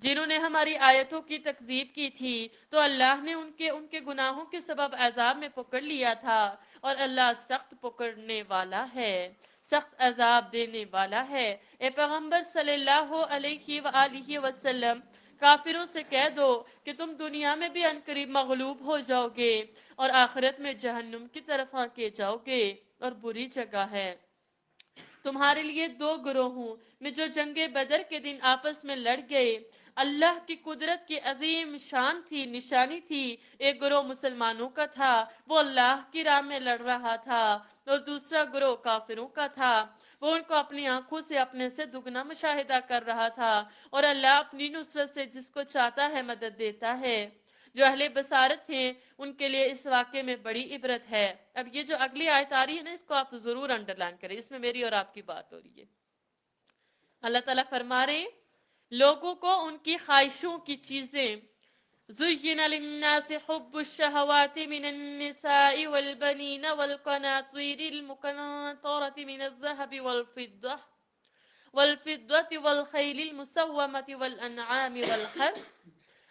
جنہوں نے ہماری آیتوں کی تکذیب کی تھی تو اللہ نے ان کے گناہوں کے سبب عذاب میں پکڑ لیا تھا، اور اللہ سخت پکڑنے والا ہے، سخت عذاب دینے والا ہے۔ اے پیغمبر صلی اللہ علیہ وآلہ وسلم، کافروں سے کہہ دو کہ تم دنیا میں بھی عنقریب مغلوب ہو جاؤ گے اور آخرت میں جہنم کی طرف آکے جاؤ گے، اور بری جگہ ہے۔ تمہارے لیے دو گروہوں میں جو جنگ بدر کے دن آپس میں لڑ گئے، اللہ کی قدرت کی عظیم شان تھی، نشانی تھی۔ ایک گروہ مسلمانوں کا تھا، وہ اللہ کی راہ میں لڑ رہا تھا، اور دوسرا گروہ کافروں کا تھا، وہ ان کو اپنی آنکھوں سے اپنے سے دگنا مشاہدہ کر رہا تھا، اور اللہ اپنی نصرت سے جس کو چاہتا ہے مدد دیتا ہے۔ جو اہل بصارت ہیں ان کے لیے اس واقعے میں بڑی عبرت ہے۔ اب یہ جو اگلی آیت آ رہی ہے نا، اس کو آپ ضرور انڈرلائن کریں، اس میں میری اور آپ کی بات ہو رہی ہے۔ اللہ تعالیٰ فرما رہے ہیں لوگوں کو ان کی خواہشوں کی چیزیں، زُيِّنَ لِلنَّاسِ حُبُّ الشَّهَوَاتِ مِنَ النِّسَاءِ وَالْبَنِينَ وَالْقَنَاطِيرِ الْمُقَنطَرَةِ مِنَ الذَّهَبِ وَالْفِضَّةِ وَالْخَيْلِ الْمُسَوَّمَةِ وَالْأَنْعَامِ وَالْحَرْثِ۔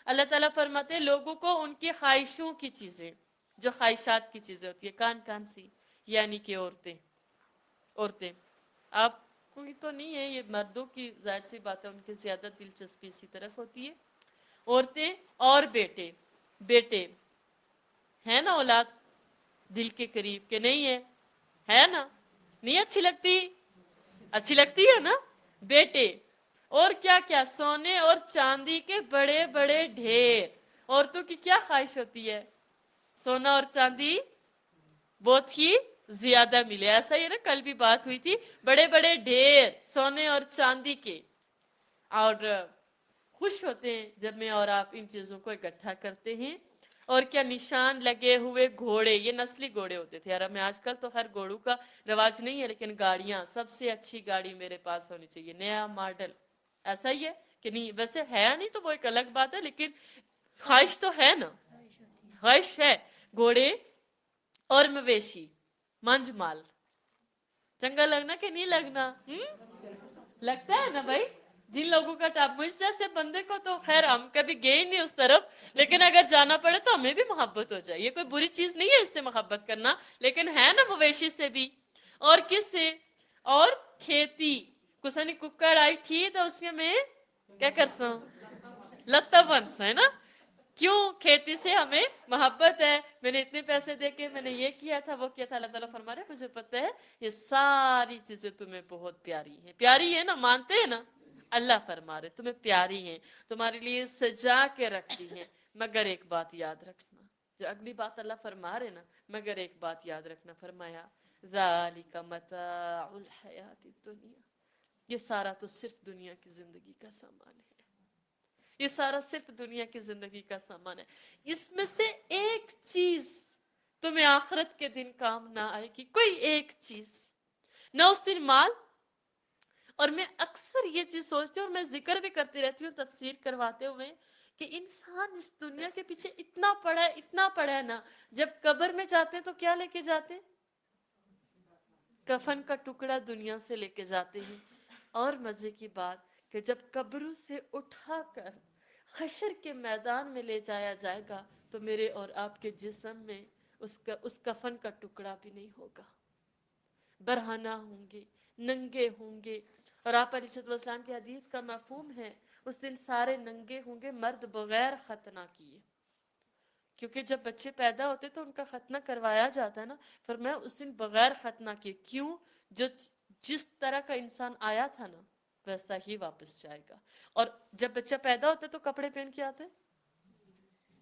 اللہ تعالیٰ فرماتے ہیں لوگوں کو ان کی خواہشوں کی چیزیں، جو خواہشات کی چیزیں ہوتی ہیں، کان سی، یعنی کہ عورتیں آپ کوئی تو نہیں ہے، یہ مردوں کی ظاہر سی بات ہے، ان کی زیادہ دلچسپی اسی طرف ہوتی ہے۔ عورتیں اور بیٹے ہے نا، اولاد دل کے قریب کے نہیں ہے نا، نہیں اچھی لگتی؟ اچھی لگتی ہے نا، بیٹے اور کیا کیا، سونے اور چاندی کے بڑے بڑے ڈھیر۔ عورتوں کی کیا خواہش ہوتی ہے؟ سونا اور چاندی بہت ہی زیادہ ملے، ایسا ہی ہے نا، کل بھی بات ہوئی تھی، بڑے بڑے ڈھیر سونے اور چاندی کے، اور خوش ہوتے ہیں جب میں اور آپ ان چیزوں کو اکٹھا کرتے ہیں۔ اور کیا نشان لگے ہوئے گھوڑے، یہ نسلی گھوڑے ہوتے تھے عرب میں، آج کل تو خیر گھوڑوں کا رواج نہیں ہے، لیکن گاڑیاں، سب سے اچھی گاڑی میرے پاس ہونی چاہیے، نیا ماڈل، ایسا ہی ہے کہ نہیں؟ ویسے ہے نہیں تو وہ ایک الگ بات ہے، لیکن خواہش تو ہے نا، خواہش ہے۔ گھوڑے اور مویشی، منج مال، چنگا لگنا کہ نہیں لگنا؟ لگتا ہے نا بھائی، جن لوگوں کا ٹاپ، مجھ جیسے بندے کو تو خیر ہم کبھی گئے نہیں اس طرف، لیکن اگر جانا پڑے تو ہمیں بھی محبت ہو جائے، یہ کوئی بری چیز نہیں ہے اس سے محبت کرنا، لیکن ہے نا مویشی سے بھی۔ اور کس سے؟ اور کھیتی، کسانی ککڑ آئی تھی تو اس میں کیا کرسا لتا بنسا ہے نا، کیوں؟ کھیتی سے ہمیں محبت ہے، میں نے اتنے پیسے دے کے میں نے یہ کیا تھا وہ کیا تھا، اللہ تعالیٰ فرما رہے ہیں مجھے پتہ ہے یہ ساری چیزیں تمہیں بہت پیاری ہیں، پیاری ہے نا، مانتے ہیں نا؟ اللہ فرما رہے تمہیں پیاری ہیں، تمہارے لیے سجا کے رکھتی ہیں، مگر ایک بات یاد رکھنا، جو اگلی بات اللہ فرما رہے نا، مگر ایک بات یاد رکھنا، فرمایا ذالک متاع الحیات الدنیا، یہ سارا تو صرف دنیا کی زندگی کا سامان ہے، یہ سارا صرف دنیا کی زندگی کا سامان ہے، اس میں سے ایک چیز تمہیں آخرت کے دن کام نہ آئے گی، کوئی ایک چیز نہ، اس دن مال۔ اور میں اکثر یہ چیز سوچتی ہوں اور میں ذکر بھی کرتی رہتی ہوں تفسیر کرواتے ہوئے کہ انسان اس دنیا کے پیچھے اتنا پڑا ہے نا، جب قبر میں جاتے تو کیا لے کے جاتے؟ کفن کا ٹکڑا دنیا سے لے کے جاتے ہیں۔ اور مزے کی بات کہ جب قبروں سے اٹھا کر حشر کے میدان میں لے جایا جائے گا تو میرے اور آپ کے جسم میں اس کفن کا ٹکڑا بھی نہیں ہوگا، برہنہ ہوں گے، ننگے ہوں گے۔ اور آپ علیہ السلام کی حدیث کا مفہوم ہے اس دن سارے ننگے ہوں گے، مرد بغیر ختنہ کیے، کیونکہ جب بچے پیدا ہوتے تو ان کا ختنہ کروایا جاتا ہے نا، فرمایا اس دن بغیر ختنہ کیے، کیوں؟ جس طرح کا انسان آیا تھا نا ویسا ہی واپس جائے گا۔ اور جب بچہ پیدا ہوتا ہے تو کپڑے پہن کے آتے،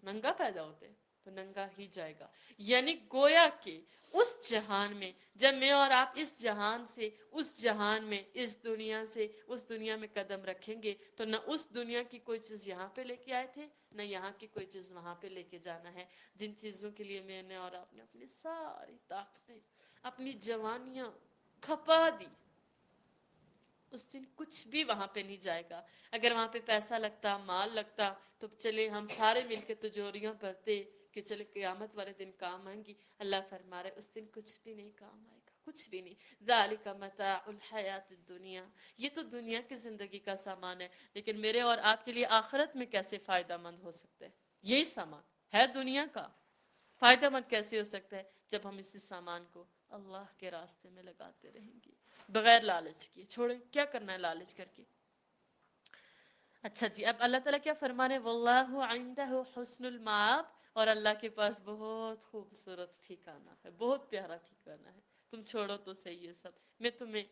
ننگا پیدا ہوتے تو ننگا ہی جائے گا، یعنی گویا کہ اس جہان میں جب میں اور آپ اس جہان سے اس جہان میں اس دنیا سے اس دنیا میں قدم رکھیں گے تو نہ اس دنیا کی کوئی چیز یہاں پہ لے کے آئے تھے، نہ یہاں کی کوئی چیز وہاں پہ لے کے جانا ہے۔ جن چیزوں کے لیے میں نے اور آپ نے اپنی ساری طاقتیں، اپنی جوانیاں کھپا دی، اس دن کچھ بھی وہاں پہ نہیں جائے گا۔ اگر وہاں پہ پیسہ لگتا، مال لگتا تو چلے ہم سارے مل کے تجوریاں بھرتے کہ چلے قیامت والے دن کام آئیں گی، اللہ فرما رہے اس دن کچھ بھی نہیں کام آئے گا، کچھ بھی نہیں. ذالک متاع الحیات الدنیا، یہ تو دنیا کی زندگی کا سامان ہے، لیکن میرے اور آپ کے لیے آخرت میں کیسے فائدہ مند ہو سکتا ہے؟ یہی سامان ہے دنیا کا، فائدہ مند کیسے ہو سکتا ہے جب ہم اسی سامان کو اللہ کے راستے میں لگاتے رہیں گے بغیر لالچ کیے. چھوڑیں، کیا کرنا ہے لالچ کر کے. اچھا جی، اب اللہ تعالیٰ کیا فرما رہے ہیں؟ واللہ عندہ حسن المآب، اور اللہ کے پاس بہت خوبصورت ٹھکانہ ہے، بہت پیارا ٹھکانہ ہے. تم چھوڑو تو صحیح ہے سب، میں تمہیں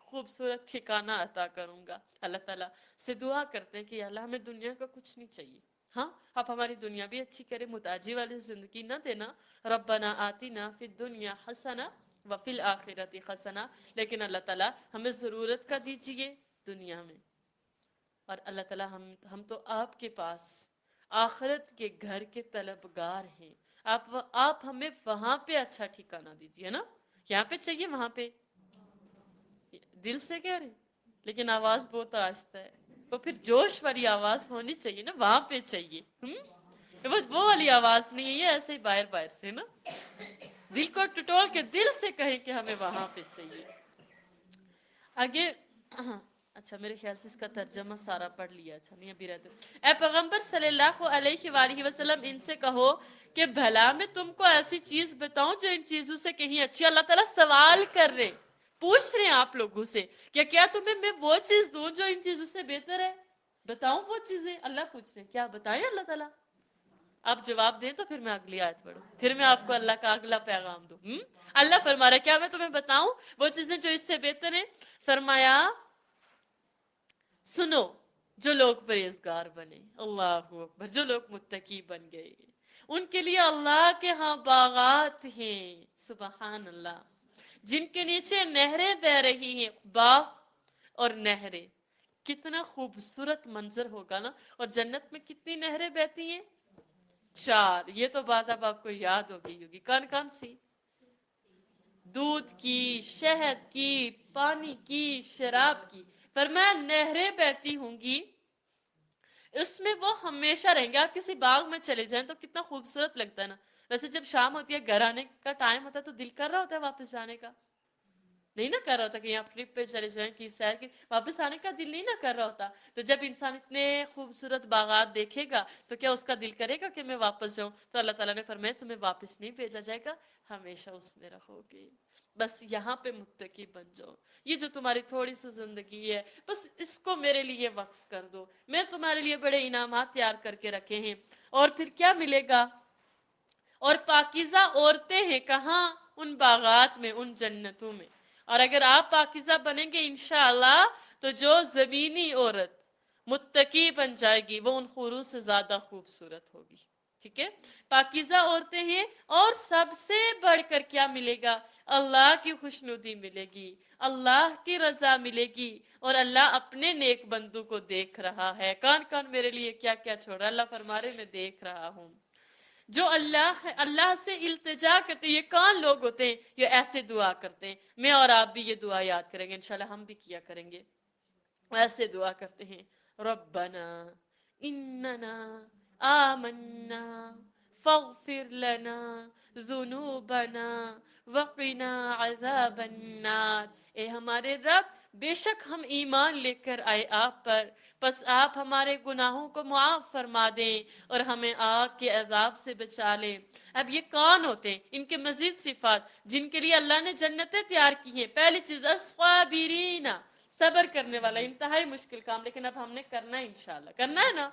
خوبصورت ٹھکانہ عطا کروں گا. اللہ تعالیٰ سے دعا کرتے ہیں کہ اللہ ہمیں دنیا کا کچھ نہیں چاہیے. ہاں، آپ ہماری دنیا بھی اچھی کریں، محتاجی والی زندگی نہ دینا. ربنا آتنا فی الدنیا حسنہ وفی الآخرۃ حسنہ، لیکن اللہ تعالیٰ ہمیں ضرورت کا دیجیے دنیا میں. اور اللہ تعالیٰ ہم تو آپ کے پاس آخرت کے گھر کے طلبگار ہیں. آپ ہمیں وہاں پہ اچھا ٹھکانہ دیجیے نا. یہاں پہ چاہیے، وہاں پہ دل سے کہہ رہے، لیکن آواز بہت آہستہ ہے. تو پھر جوش والی آواز ہونی چاہیے نا، وہاں پہ چاہیے. وہ والی آواز نہیں ہے، یہ ایسے ہی باہر باہر سے نا، دل کو ٹٹول کے دل سے کہیں کہ ہمیں وہاں پہ چاہیے. آگے اچھا، میرے خیال سے اس کا ترجمہ سارا پڑھ لیا. اچھا نہیں، ابھی رہتے. اے پیغمبر صلی اللہ علیہ وآلہ وسلم، ان سے کہو کہ بھلا میں تم کو ایسی چیز بتاؤں جو ان چیزوں سے کہیں اچھی. اللہ تعالیٰ سوال کر رہے، پوچھ رہے ہیں آپ لوگوں سے کہ کیا تمہیں میں وہ چیز دوں جو ان چیزوں سے بہتر ہے؟ بتاؤں وہ چیزیں. اللہ پوچھ رہے ہیں، کیا بتائیں اللہ تعالیٰ؟ آپ جواب دیں تو پھر میں اگلی آیت پڑھوں، پھر میں آپ کو اللہ کا اگلا پیغام دوں. اللہ فرما رہا ہے، کیا میں تمہیں بتاؤں وہ چیزیں جو اس سے بہتر ہیں؟ فرمایا سنو، جو لوگ پرہیزگار بنے، اللہ اکبر، جو لوگ متقی بن گئے، ان کے لیے اللہ کے ہاں باغات ہیں، سبحان اللہ، جن کے نیچے نہریں بہ رہی ہیں. باغ اور نہریں، کتنا خوبصورت منظر ہوگا نا. اور جنت میں کتنی نہریں بہتی ہیں؟ 4. یہ تو بات اب آپ کو یاد ہوگی. کون کون سی؟ دودھ کی، شہد کی، پانی کی، شراب کی. فرمایا نہریں بہتی ہوں گی، اس میں وہ ہمیشہ رہیں گے. آپ کسی باغ میں چلے جائیں تو کتنا خوبصورت لگتا ہے نا. ویسے جب شام ہوتی ہے، گھر آنے کا ٹائم ہوتا ہے، تو دل کر رہا ہوتا ہے واپس جانے کا، نہیں نہ کر رہا ہوتا کہ آپ ٹرپ پہ چلے جائیں کہ سیر کی، واپس آنے کا دل نہیں نہ کر رہا ہوتا. تو جب انسان اتنے خوبصورت باغات دیکھے گا تو کیا اس کا دل کرے گا کہ میں واپس جاؤں؟ تو اللہ تعالیٰ نے فرمایا تمہیں واپس نہیں بھیجا جائے گا، ہمیشہ اس میں رہو گے. بس یہاں پہ متقی بن جاؤ. یہ جو تمہاری تھوڑی سی زندگی ہے، بس اس کو میرے لیے وقف کر دو. میں تمہارے لیے بڑے انعامات تیار کر کے رکھے ہیں. اور پھر کیا ملے گا؟ اور پاکیزہ عورتیں ہیں. کہاں؟ ان باغات میں، ان جنتوں میں. اور اگر آپ پاکیزہ بنیں گے انشاءاللہ، تو جو زمینی عورت متقی بن جائے گی وہ ان حوروں سے زیادہ خوبصورت ہوگی. ٹھیک ہے؟ پاکیزہ عورتیں ہیں، اور سب سے بڑھ کر کیا ملے گا؟ اللہ کی خوشنودی ملے گی، اللہ کی رضا ملے گی، اور اللہ اپنے نیک بندوں کو دیکھ رہا ہے. کون کون میرے لیے کیا کیا چھوڑا؟ اللہ فرما رہے میں دیکھ رہا ہوں. جو اللہ سے التجا کرتے ہیں، یہ کون لوگ ہوتے ہیں؟ یہ ایسے دعا کرتے ہیں. میں اور آپ بھی یہ دعا یاد کریں گے انشاءاللہ، ہم بھی کیا کریں گے. ایسے دعا کرتے ہیں، ربنا اننا آمنا فاغفر لنا ذنوبنا وقنا عذاب النار. اے ہمارے رب، بے شک ہم ایمان لے کر آئے آپ پر، پس آپ ہمارے گناہوں کو معاف فرما دیں اور ہمیں آگ کے عذاب سے بچا لیں. اب یہ کون ہوتے ہیں؟ ان کے مزید صفات جن کے لیے اللہ نے جنتیں تیار کی ہیں. پہلی چیز الصابرین، صبر کرنے والا. انتہائی مشکل کام، لیکن اب ہم نے کرنا ہے انشاءاللہ. کرنا ہے نا؟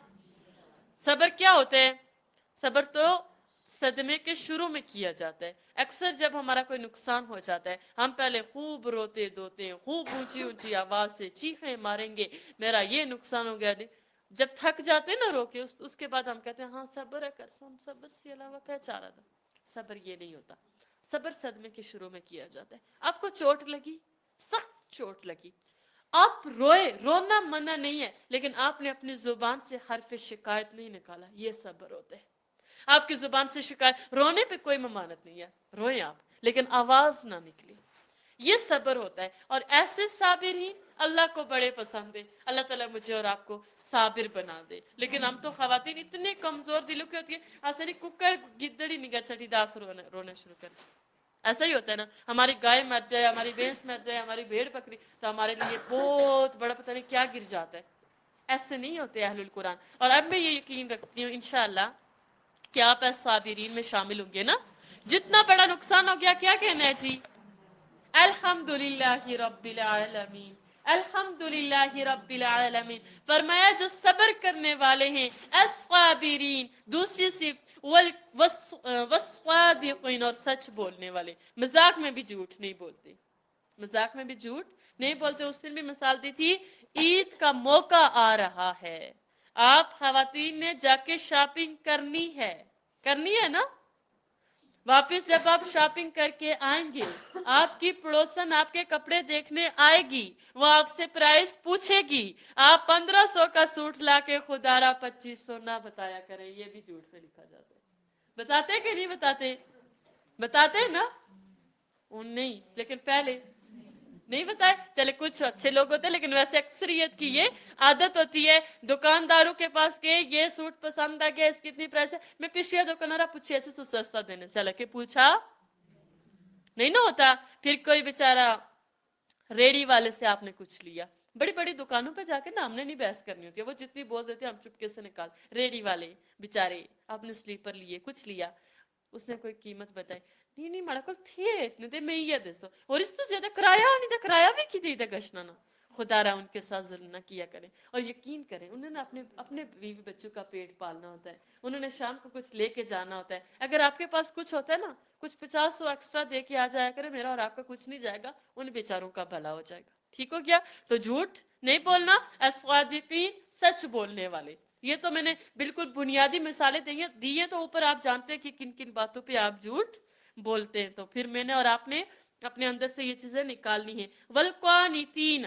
صبر کیا ہوتا ہے؟ صبر تو صدمے کے شروع میں کیا جاتا ہے. اکثر جب ہمارا کوئی نقصان ہو جاتا ہے، ہم پہلے خوب روتے دھوتے ہیں، خوب اونچی اونچی آواز سے چیخیں ماریں گے، میرا یہ نقصان ہو گیا. جب تھک جاتے ہیں نا رو کے، اس کے بعد ہم کہتے ہیں ہاں صبر ہے، کرسم صبر سے علاوہ کیا چارہ تھا. صبر یہ نہیں ہوتا. صبر صدمے کے شروع میں کیا جاتا ہے. آپ کو چوٹ لگی، سخت چوٹ لگی، آپ روئے، رونا منع نہیں ہے، لیکن آپ نے اپنی زبان سے حرف شکایت نہیں نکالا، یہ صبر ہوتا ہے. آپ کی زبان سے شکایت، رونے پہ کوئی ممانت نہیں ہے، روئیں آپ، لیکن آواز نہ نکلی، یہ صبر ہوتا ہے. اور ایسے صابر ہی اللہ کو بڑے پسند ہے. اللہ تعالیٰ مجھے اور آپ کو صابر بنا دے. لیکن ہم تو خواتین اتنے کمزور دلوں کی ہوتی ہے، ایسے نہیں ککڑ گدڑی نگاہ چٹی داس رونا شروع کر. ایسا ہی ہوتا ہے نا، ہماری گائے مر جائے، ہماری بھینس مر جائے، ہماری بھیڑ بکری، تو ہمارے لیے بہت بڑا پتہ نہیں کیا گر جاتا ہے. ایسے نہیں ہوتے اہل القرآن. اور اب میں یہ یقین رکھتی ہوں انشاءاللہ کہ آپ اس صابرین میں شامل ہوں گے نا. جتنا بڑا نقصان ہو گیا کیا کہنا ہے جی؟ الحمدللہ رب العالمین، الحمدللہ رب العالمین. فرمایا جو صبر کرنے والے ہیں، الصابرین. دوسری صفت والصادقین، اور سچ بولنے والے. مذاق میں بھی جھوٹ نہیں بولتے، مذاق میں بھی جھوٹ نہیں بولتے. اس دن بھی مثال دی تھی، عید کا موقع آ رہا ہے، آپ خواتین نے جا کے شاپنگ کرنی ہے نا. واپس جب آپ شاپنگ کر کے آئیں گے، آپ کی پڑوسن آپ کے کپڑے دیکھنے آئے گی، وہ آپ سے پرائس پوچھے گی. آپ 1500 کا سوٹ لا کے خدارا 2500 نہ بتایا کریں، یہ بھی جھوٹ میں لکھا جاتا ہے. بتاتے کہ نہیں بتاتے؟ بتاتے نا. نہیں، لیکن پہلے نہیں بتائے. چلے کچھ اچھے لوگ ہوتے ہیں، لیکن ویسے اکثریت کی یہ عادت ہوتی ہے. دکانداروں کے پاس گئے، یہ سوٹ پسند آ گیا، اس کی اتنی پرائس ہے، میں پچھلے دکاندارا پوچھے ایسے سو سستا دینے سے، حالانکہ پوچھا نہیں نہ ہوتا. پھر کوئی بیچارہ ریڑی والے سے آپ نے کچھ لیا. بڑی بڑی دکانوں پہ جا کے نا ہم نے نہیں بحث کرنی ہوتی ہے، وہ جتنی بول دیتے ہیں ہم چپکے سے نکال. ریڑی والے بیچارے، آپ نے سلیپر لیے، کچھ لیا، اس نے کوئی قیمت بتائی، نہیں ماڑا کول تھے اتنے دے میں یہ دسو، اور اس تو زیادہ کرایہ نہیں تھا، کرایہ بھی کی دے گشنا نا. خدا را ان کے ساتھ ظلم نہ کیا کریں. اور یقین کریں انہوں نے اپنے بیوی بچوں کا پیٹ پالنا ہوتا ہے، انہوں نے شام کو کچھ لے کے جانا ہوتا ہے. اگر آپ کے پاس کچھ ہوتا ہے نا، کچھ 50 ایکسٹرا دے کے آ جایا کرے، میرا اور آپ کا کچھ نہیں جائے گا، ان بیچاروں کا بھلا ہو جائے گا. ٹھیک ہو گیا؟ تو جھوٹ نہیں بولنا. الصادقین، سچ بولنے والے. یہ تو میں نے بالکل بنیادی مثالیں دی ہیں، تو اوپر آپ جانتے ہیں کہ کن کن باتوں پہ آپ جھوٹ بولتے ہیں. تو پھر میں نے اور آپ نے اپنے اندر سے یہ چیزیں نکالنی ہیں. والقانتین،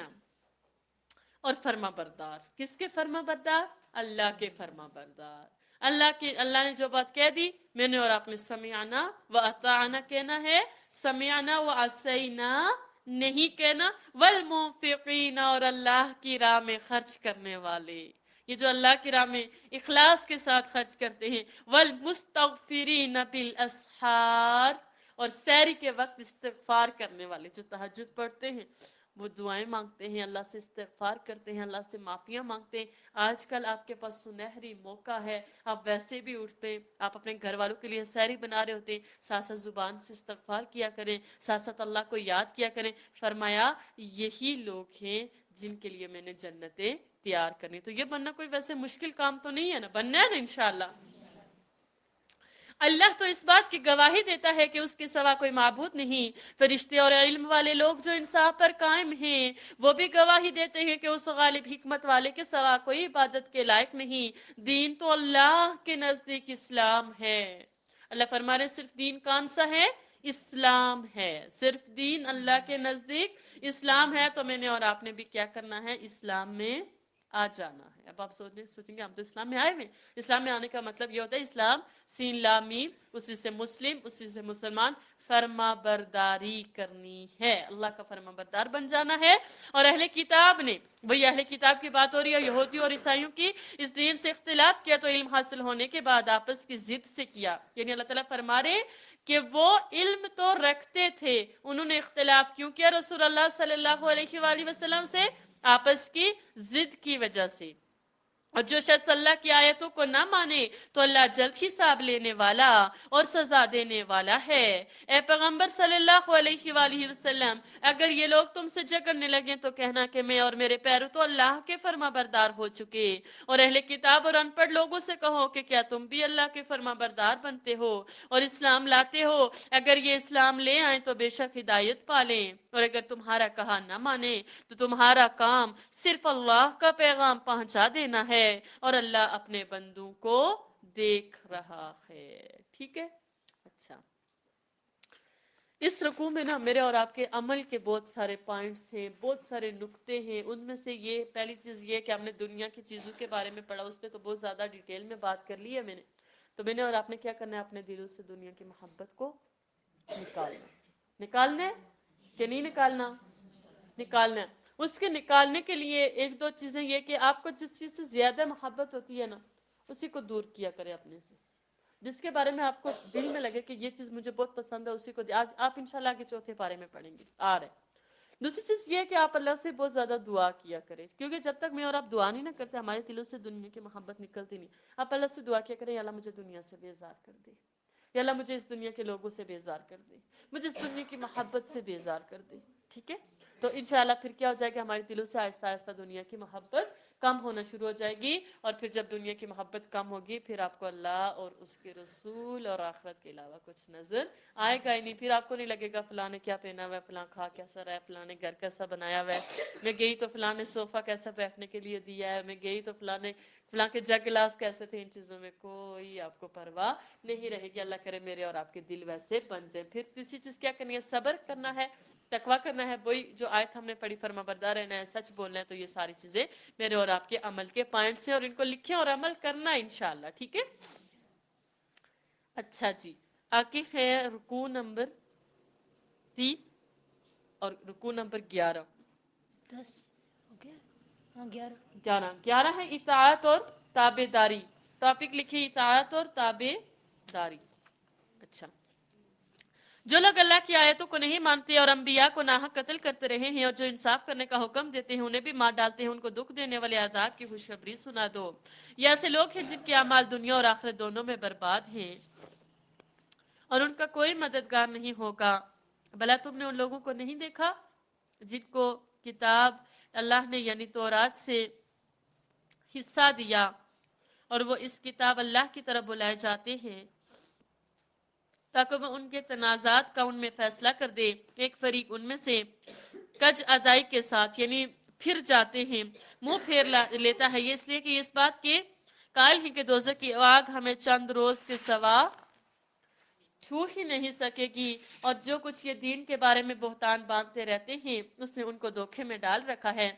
اور فرما بردار. کس کے فرما بردار؟ اللہ کے فرما بردار. اللہ نے جو بات کہہ دی، میں نے اور آپ نے سمعنا و اطعنا کہنا ہے. سمعنا و عصینا نہیں کہنا. والمنفقین، اور اللہ کی راہ میں خرچ کرنے والے. یہ جو اللہ کی راہ میں اخلاص کے ساتھ خرچ کرتے ہیں. والمستغفرین بالاسحار، اور سحری کے وقت استغفار کرنے والے، جو تہجد پڑھتے ہیں، وہ دعائیں مانگتے ہیں، اللہ سے استغفار کرتے ہیں، اللہ سے معافیاں مانگتے ہیں. آج کل آپ کے پاس سنہری موقع ہے، آپ ویسے بھی اٹھتے ہیں، آپ اپنے گھر والوں کے لیے سحری بنا رہے ہوتے ہیں، ساتھ ساتھ زبان سے استغفار کیا کریں، ساتھ ساتھ اللہ کو یاد کیا کریں. فرمایا یہی لوگ ہیں جن کے لیے میں نے جنتیں تیار کرنی. تو یہ بننا کوئی ویسے مشکل کام تو نہیں ہے نا، بننا ہے نا انشاءاللہ. اللہ تو اس بات کی گواہی دیتا ہے کہ اس کے سوا کوئی معبود نہیں. فرشتے اور علم والے لوگ جو انصاف پر قائم ہیں، وہ بھی گواہی دیتے ہیں کہ اس غالب حکمت والے کے سوا کوئی عبادت کے لائق نہیں. دین تو اللہ کے نزدیک اسلام ہے. اللہ فرما رہے صرف دین کون سا ہے؟ اسلام ہے. صرف دین اللہ کے نزدیک اسلام ہے. تو میں نے اور آپ نے بھی کیا کرنا ہے؟ اسلام میں آ جانا ہے. اب آپ سوچیں گے ہم تو اسلام میں آئے ہوئے. اسلام میں آنے کا مطلب یہ ہوتا ہے اسلام سین لام میم، اسی سے مسلم، اسی سے مسلمان. فرما برداری کرنی ہے، اللہ کا فرما بردار بن جانا ہے. اور اہل کتاب نے، وہی اہل کتاب کی بات ہو رہی ہے، یہودیوں اور عیسائیوں کی، اس دین سے اختلاف کیا تو علم حاصل ہونے کے بعد آپس کی ضد سے کیا. یعنی اللہ تعالیٰ فرما رہے کہ وہ علم تو رکھتے تھے، انہوں نے اختلاف کیوں کیا رسول اللہ صلی اللہ علیہ وآلہ وسلم سے؟ آپس کی ضد کی وجہ سے. اور جو شخص اللہ کی آیتوں کو نہ مانے تو اللہ جلد حساب لینے والا اور سزا دینے والا ہے. اے پیغمبر صلی اللہ علیہ وآلہ وسلم، اگر یہ لوگ تم سے جھگڑنے لگیں تو کہنا کہ میں اور میرے پیرو تو اللہ کے فرما بردار ہو چکے. اور اہل کتاب اور ان پڑھ لوگوں سے کہو کہ کیا تم بھی اللہ کے فرما بردار بنتے ہو اور اسلام لاتے ہو؟ اگر یہ اسلام لے آئیں تو بے شک ہدایت پالیں، اور اگر تمہارا کہا نہ مانے تو تمہارا کام صرف اللہ کا پیغام پہنچا دینا ہے، اور اللہ اپنے بندوں کو دیکھ رہا ہے. ٹھیک ہے؟ اچھا، اس رکوع میں نا میرے اور آپ کے عمل کے بہت سارے پوائنٹس ہیں، بہت سارے نقطے ہیں. ان میں سے یہ پہلی چیز یہ کہ ہم نے دنیا کی چیزوں کے بارے میں پڑھا، اس پہ تو بہت زیادہ ڈیٹیل میں بات کر لی ہے میں نے. تو میں نے اور آپ نے کیا کرنا ہے؟ اپنے دلوں سے دنیا کی محبت کو نکالنا ہے کہ نہیں نکالنا؟ نکالنا ہے. اس کے نکالنے کے لیے ایک دو چیزیں یہ کہ آپ کو جس چیز سے زیادہ محبت ہوتی ہے نا، اسی کو دور کیا کرے اپنے سے. جس کے بارے میں آپ کو دل میں لگے کہ یہ چیز مجھے بہت پسند ہے اسی کو آج آپ انشاءاللہ کے چوتھے پارے میں پڑھیں گے آ رہے. دوسری چیز یہ ہے کہ آپ اللہ سے بہت زیادہ دعا کیا کریں, کیونکہ جب تک میں اور آپ دعا نہیں نہ کرتے ہمارے دلوں سے دنیا کی محبت نکلتی نہیں. آپ اللہ سے دعا کیا کریں, یا اللہ مجھے دنیا سے بیزار کر دے, یا اللہ مجھے اس دنیا کے لوگوں سے بیزار کر دے, مجھے اس دنیا کی محبت سے بیزار کر دے. ٹھیک ہے, تو انشاءاللہ پھر کیا ہو جائے گا, ہمارے دلوں سے آہستہ آہستہ دنیا کی محبت کم ہونا شروع ہو جائے گی. اور پھر جب دنیا کی محبت کم ہوگی پھر آپ کو اللہ اور اس کے رسول اور آخرت کے علاوہ کچھ نظر آئے گا ہی نہیں. پھر آپ کو نہیں لگے گا فلاں نے کیا پہنا ہوا ہے, فلاں کھا کیسا رہا ہے, فلاں نے گھر کیسا بنایا ہوا ہے, میں گئی تو فلاں نے صوفہ کیسا بیٹھنے کے لیے دیا ہے, میں گئی تو فلاں کے جگ گلاس کیسے تھے. ان چیزوں میں کوئی آپ کو پرواہ نہیں رہے گی. اللہ کرے میرے اور آپ کے دل ویسے بن جائیں. پھر تیسری چیز کیا کرنی ہے, صبر کرنا ہے, تقویٰ کرنا ہے. وہی جو آیت ہم نے پڑھی, فرما بردار رہنا ہے, سچ بولنا ہے. تو یہ ساری چیزیں میرے اور آپ کے عمل کے پوائنٹس ہیں اور ان کو لکھیں اور عمل کرنا انشاءاللہ. ٹھیک ہے, اچھا جی. عاقف ہے رکوع نمبر 3 اور رکوع نمبر 11. 10 ہو گیا, ہاں 11. 11 ہے اطاعت اور تابع داری. ٹاپک لکھیں اطاعت اور تابع داری. اچھا, جو لوگ اللہ کی آیتوں کو نہیں مانتے اور انبیاء کو ناحق قتل کرتے رہے ہیں اور جو انصاف کرنے کا حکم دیتے ہیں انہیں بھی مار ڈالتے ہیں, ان کو دکھ دینے والے عذاب کی خوشخبری سنا دو. یہ ایسے لوگ ہیں جن کے اعمال دنیا اور آخرت دونوں میں برباد ہیں اور ان کا کوئی مددگار نہیں ہوگا. بھلا تم نے ان لوگوں کو نہیں دیکھا جن کو کتاب اللہ نے یعنی تورات سے حصہ دیا اور وہ اس کتاب اللہ کی طرف بلائے جاتے ہیں تاکہ وہ ان کے تنازعات کا ان میں فیصلہ کر دے. ایک فریق ان میں سے کج ادائی کے ساتھ یعنی پھر جاتے ہیں, منہ پھیر لیتا ہے, یہ اس لیے کہ اس بات کے قائل ہیں کہ دوزخ کی آگ ہمیں چند روز کے سوا چھو ہی نہیں سکے گی, اور جو کچھ یہ دین کے بارے میں بہتان باندھتے رہتے ہیں اس نے ان کو دھوکے میں ڈال رکھا ہے.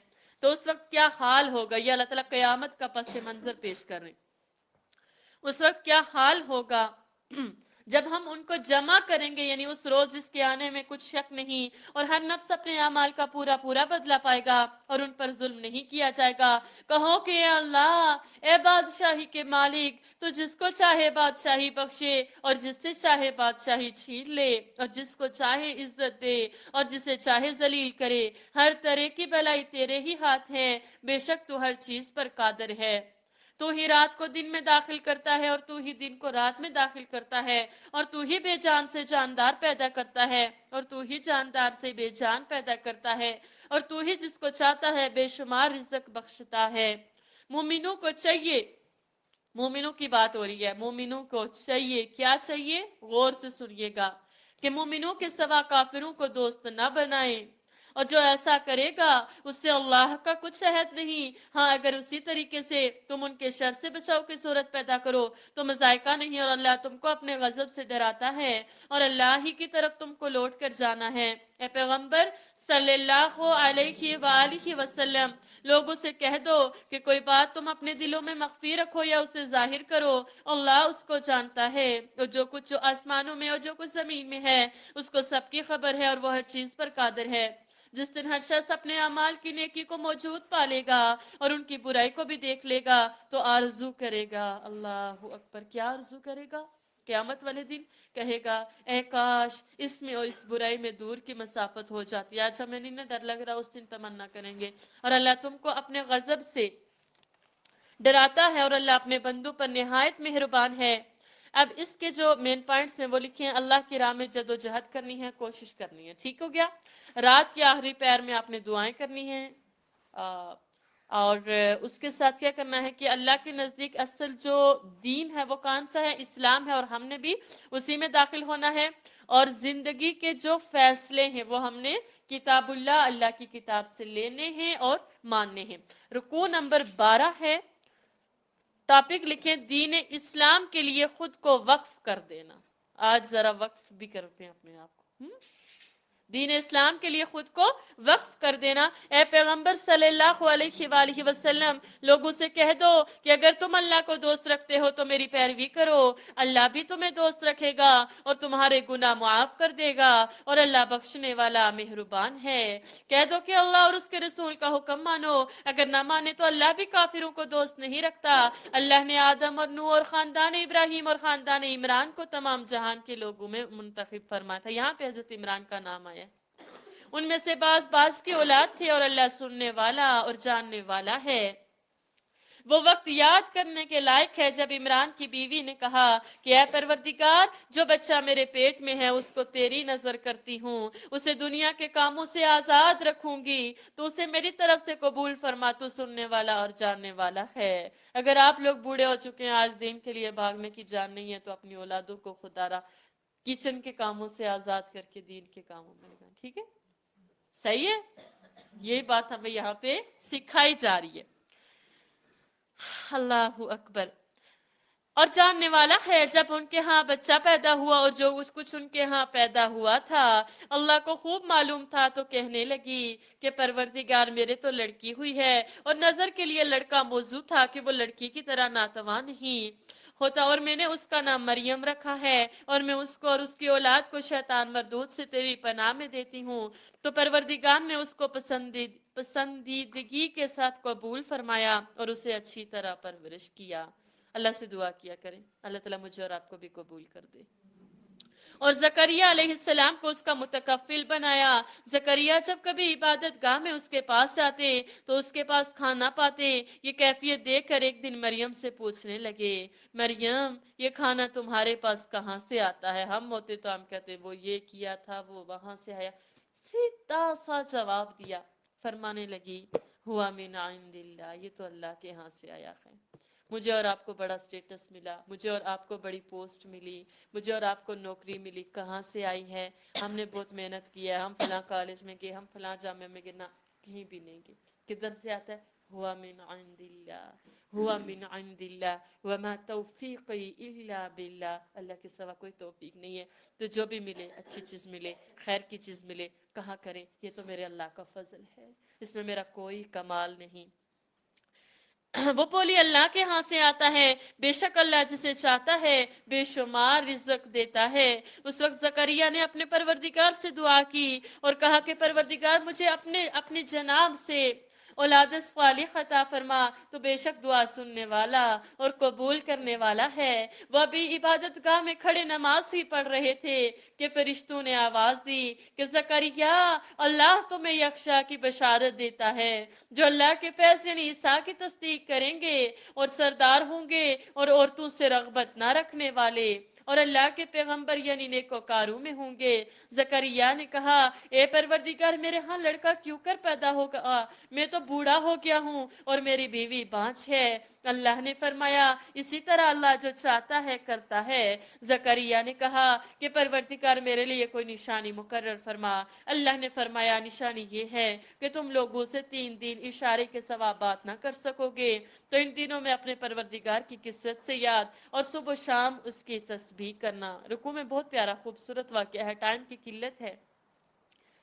تو اس وقت کیا حال ہوگا, یہ اللہ تعالیٰ قیامت کا پس منظر پیش کر رہے ہیں. اس وقت کیا حال ہوگا جب ہم ان کو جمع کریں گے, یعنی اس روز جس کے آنے میں کچھ شک نہیں, اور ہر نفس اپنے اعمال کا پورا پورا بدلہ پائے گا اور ان پر ظلم نہیں کیا جائے گا. کہو کہ اے اللہ, اے بادشاہی کے مالک, تو جس کو چاہے بادشاہی بخشے اور جس سے چاہے بادشاہی چھین لے, اور جس کو چاہے عزت دے اور جسے چاہے ذلیل کرے. ہر طرح کی بھلائی تیرے ہی ہاتھ ہے, بے شک تو ہر چیز پر قادر ہے. تو ہی رات کو دن میں داخل کرتا ہے اور تو ہی دن کو رات میں داخل کرتا ہے, اور تو ہی بے جان سے جاندار پیدا کرتا ہے اور تو ہی جاندار سے بے جان پیدا کرتا ہے, اور تو ہی جس کو چاہتا ہے بے شمار رزق بخشتا ہے. مومنوں کو چاہیے, مومنوں کی بات ہو رہی ہے, مومنوں کو چاہیے, کیا چاہیے, غور سے سنیے گا, کہ مومنوں کے سوا کافروں کو دوست نہ بنائیں, اور جو ایسا کرے گا اس سے اللہ کا کچھ عہد نہیں. ہاں اگر اسی طریقے سے تم ان کے شر سے بچاؤ کی صورت پیدا کرو تو مذائقہ نہیں, اور اللہ تم کو اپنے غضب سے ڈراتا ہے اور اللہ ہی کی طرف تم کو لوٹ کر جانا ہے. اے پیغمبر صلی اللہ علیہ وآلہ وسلم, لوگوں سے کہہ دو کہ کوئی بات تم اپنے دلوں میں مخفی رکھو یا اسے ظاہر کرو, اللہ اس کو جانتا ہے, اور جو کچھ جو آسمانوں میں اور جو کچھ زمین میں ہے اس کو سب کی خبر ہے, اور وہ ہر چیز پر قادر ہے. جس دن ہر شخص اپنے اعمال کی نیکی کو موجود پالے گا اور ان کی برائی کو بھی دیکھ لے گا تو آرزو کرے گا, اللہ اکبر, کیا آرزو کرے گا, قیامت والے دن کہے گا اے کاش اس میں اور اس برائی میں دور کی مسافت ہو جاتی. آج ہمیں نہیں ڈر لگ رہا, اس دن تمنا کریں گے. اور اللہ تم کو اپنے غضب سے ڈراتا ہے اور اللہ اپنے بندوں پر نہایت مہربان ہے. اب اس کے جو مین پوائنٹس ہیں وہ لکھے ہیں, اللہ کی راہ میں جد و جہد کرنی ہے, کوشش کرنی ہے. ٹھیک ہو گیا. رات کے آخری پہر میں آپ نے دعائیں کرنی ہیں, اور اس کے ساتھ کیا کرنا ہے کہ اللہ کے نزدیک اصل جو دین ہے وہ کون سا ہے, اسلام ہے, اور ہم نے بھی اسی میں داخل ہونا ہے. اور زندگی کے جو فیصلے ہیں وہ ہم نے کتاب اللہ کی کتاب سے لینے ہیں اور ماننے ہیں. رکوع نمبر 12 ہے, ٹاپک لکھیں دین اسلام کے لیے خود کو وقف کر دینا. آج ذرا وقف بھی کرتے ہیں اپنے آپ کو. دین اسلام کے لیے خود کو وقف کر دینا. اے پیغمبر صلی اللہ علیہ وآلہ وسلم، لوگوں سے کہہ دو کہ اگر تم اللہ کو دوست رکھتے ہو تو میری پیروی کرو، اللہ بھی تمہیں دوست رکھے گا اور تمہارے گناہ معاف کر دے گا، اور اللہ بخشنے والا مہربان ہے. کہہ دو کہ اللہ اور اس کے رسول کا حکم مانو، اگر نہ مانے تو اللہ بھی کافروں کو دوست نہیں رکھتا. اللہ نے آدم اور نوح اور خاندان ابراہیم اور خاندان عمران کو تمام جہان کے لوگوں میں منتخب فرمایا تھا. یہاں پہ حضرت عمران کا نام آیا. ان میں سے بعض کی اولاد تھے، اور اللہ سننے والا اور جاننے والا ہے. وہ وقت یاد کرنے کے لائق ہے جب عمران کی بیوی نے کہا کہ اے پروردگار، جو بچہ میرے پیٹ میں ہے اس کو تیری نظر کرتی ہوں، اسے دنیا کے کاموں سے آزاد رکھوں گی، تو اسے میری طرف سے قبول فرما، تو سننے والا اور جاننے والا ہے. اگر آپ لوگ بوڑھے ہو چکے ہیں، آج دین کے لیے بھاگنے کی جان نہیں ہے، تو اپنی اولادوں کو خدا را کچن کے کاموں سے آزاد کر کے دین کے کاموں میں لگائیں. ٹھیک ہے، صحیح ہے. یہ بات ہمیں یہاں پہ سکھائی جا رہی ہے. اللہ اکبر. اور جاننے والا ہے جب ان کے ہاں بچہ پیدا ہوا اور جو کچھ ان کے ہاں پیدا ہوا تھا، اللہ کو خوب معلوم تھا، تو کہنے لگی کہ پروردگار، میرے تو لڑکی ہوئی ہے، اور نظر کے لیے لڑکا موزوں تھا کہ وہ لڑکی کی طرح ناتواں نہیں ہوتا، اور میں نے اس کا نام مریم رکھا ہے، اور میں اس کو اور اس کی اولاد کو شیطان مردود سے تیری پناہ میں دیتی ہوں. تو پروردگار نے اس کو پسندیدگی کے ساتھ قبول فرمایا اور اسے اچھی طرح پرورش کیا. اللہ سے دعا کیا کریں اللہ تعالیٰ مجھے اور آپ کو بھی قبول کر دے. اور زکریہ علیہ السلام کو اس کا متکفل بنایا. زکریہ جب کبھی عبادت گاہ میں اس کے پاس جاتے تو اس کے پاس کھانا پاتے. یہ کیفیت دیکھ کر ایک دن مریم سے پوچھنے لگے، مریم، یہ کھانا تمہارے پاس کہاں سے آتا ہے؟ ہم ہوتے تو ہم کہتے وہ یہ کیا تھا، وہ وہاں سے آیا. سیدھا سا جواب دیا. فرمانے لگی، ہوا من عند اللہ، یہ تو اللہ کے ہاں سے آیا ہے. مجھے اور آپ کو بڑا سٹیٹس ملا، مجھے اور آپ کو بڑی پوسٹ ملی، مجھے اور آپ کو نوکری ملی. کہاں سے آئی ہے؟ ہم نے بہت محنت کی ہے، ہم فلاں کالج میں گئے، ہم فلاں جامعہ میں گئے. نہ، کہیں بھی نہیں گئے. کدھر سے آتا ہے؟ ہوا من عند اللہ، ہوا من عند اللہ وما توفیقی الا باللہ. اللہ کے سوا کوئی توفیق نہیں ہے. تو جو بھی ملے، اچھی چیز ملے، خیر کی چیز ملے، کہا کریں یہ تو میرے اللہ کا فضل ہے، اس میں میرا کوئی کمال نہیں. وہ بولی اللہ کے ہاں سے آتا ہے، بے شک اللہ جسے چاہتا ہے بے شمار رزق دیتا ہے. اس وقت زکریا نے اپنے پروردگار سے دعا کی اور کہا کہ پروردگار مجھے اپنے جناب سے اولاد صالح عطا فرما، تو بے شک دعا سننے والا اور قبول کرنے والا ہے. وہ بھی عبادت گاہ میں کھڑے نماز ہی پڑھ رہے تھے کہ فرشتوں نے آواز دی کہ زکریا، اللہ تمہیں یخشا کی بشارت دیتا ہے، جو اللہ کے فیض یعنی عیسیٰ کی تصدیق کریں گے اور سردار ہوں گے اور عورتوں سے رغبت نہ رکھنے والے اور اللہ کے پیغمبر یعنی نیکوکاروں میں ہوں گے. زکریا نے کہا، اے پروردگار، میرے ہاں لڑکا کیوں کر پیدا ہوگا؟ میں تو بوڑھا ہو گیا ہوں اور میری بیوی بانجھ ہے. اللہ نے فرمایا، اسی طرح اللہ جو چاہتا ہے کرتا ہے. زکریا نے کہا کہ پروردگار میرے لیے کوئی نشانی مقرر فرما. اللہ نے فرمایا، نشانی یہ ہے کہ تم لوگوں سے 3 دن اشارے کے سوا بات نہ کر سکو گے. تو ان دنوں میں اپنے پروردگار کی قصت سے یاد اور صبح و شام اس کی تسبیح کرنا. رکوع میں بہت پیارا خوبصورت واقعہ ہے. ٹائم کی قلت ہے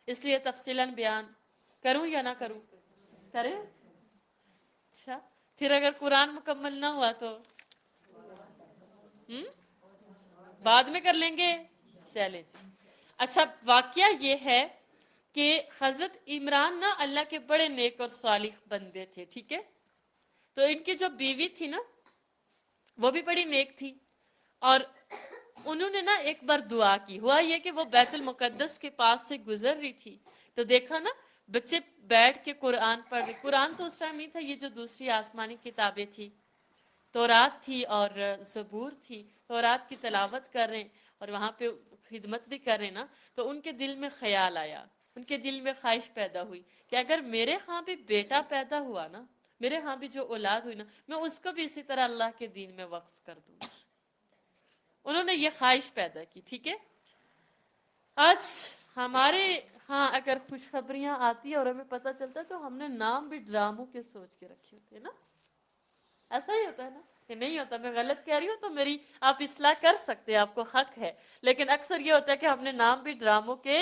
اس لیے تفصیلاً بیان کروں یا نہ کروں؟ کریں؟ اچھا، پھر اگر قرآن مکمل نہ ہوا تو بعد میں کر لیں گے. چلے جی. اچھا، واقعہ یہ ہے کہ حضرت عمران نا اللہ کے بڑے نیک اور صالح بندے تھے. ٹھیک ہے، تو ان کی جو بیوی تھی نا وہ بھی بڑی نیک تھی، اور انہوں نے نا ایک بار دعا کی. ہوا یہ کہ وہ بیت المقدس کے پاس سے گزر رہی تھی تو دیکھا نا بچے بیٹھ کے قرآن پڑھ رہے. قرآن تو اس ٹائم نہیں تھا، یہ جو دوسری آسمانی کتابیں تھی، تورات تھی اور زبور تھی. تورات کی تلاوت کر رہے ہیں اور وہاں پہ خدمت بھی کر رہے نا. تو ان کے دل میں خیال آیا، ان کے دل میں خواہش پیدا ہوئی کہ اگر میرے ہاں بھی بیٹا پیدا ہوا نا، میرے ہاں بھی جو اولاد ہوئی نا، میں اس کو بھی اسی طرح اللہ کے دین میں وقف کر دوں. انہوں نے یہ خواہش پیدا کی. ٹھیک ہے، آج ہمارے ہاں اگر خوشخبریاں آتی ہے اور ہمیں پتہ چلتا ہے تو ہم نے نام بھی ڈراموں کے سوچ کے رکھے ہوتے ہیں نا. ایسا ہی ہوتا ہے نا کہ نہیں ہوتا؟ میں غلط کہہ رہی ہوں تو میری آپ اصلاح کر سکتے ہیں، آپ کو حق ہے. لیکن اکثر یہ ہوتا ہے کہ ہم نے نام بھی ڈراموں کے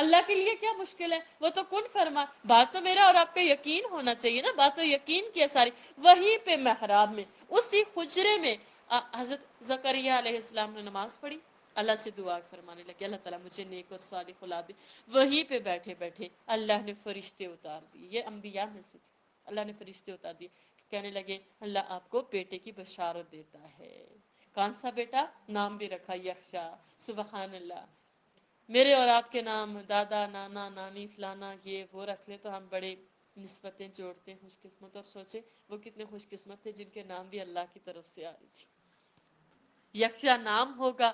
اللہ کے لیے کیا مشکل ہے، وہ تو کن فرما، بات تو میرا اور آپ کا یقین ہونا چاہیے نا، بات تو یقین کی ہے ساری. وہیں پہ محراب میں اسی حجرے میں حضرت زکریا علیہ السلام نے نماز پڑھی، اللہ سے دعا فرمانے لگے اللہ تعالیٰ مجھے نیک اور صالح اولاد دے. وہیں پہ بیٹھے بیٹھے اللہ نے فرشتے اتار دیے، یہ انبیاء میں سے تھے، اللہ نے فرشتے اتار دیے، کہنے لگے اللہ آپ کو بیٹے کی بشارت دیتا ہے. کون سا بیٹا؟ نام بھی رکھا یخشا. سبحان اللہ. میرے اور آپ کے نام دادا نانا نانی فلانا یہ وہ رکھ لیں تو ہم بڑے نسبتیں جوڑتے ہیں، خوش قسمت، اور سوچے وہ کتنے خوش قسمت تھے جن کے نام بھی اللہ کی طرف سے آ رہی تھی. یکشا نام ہوگا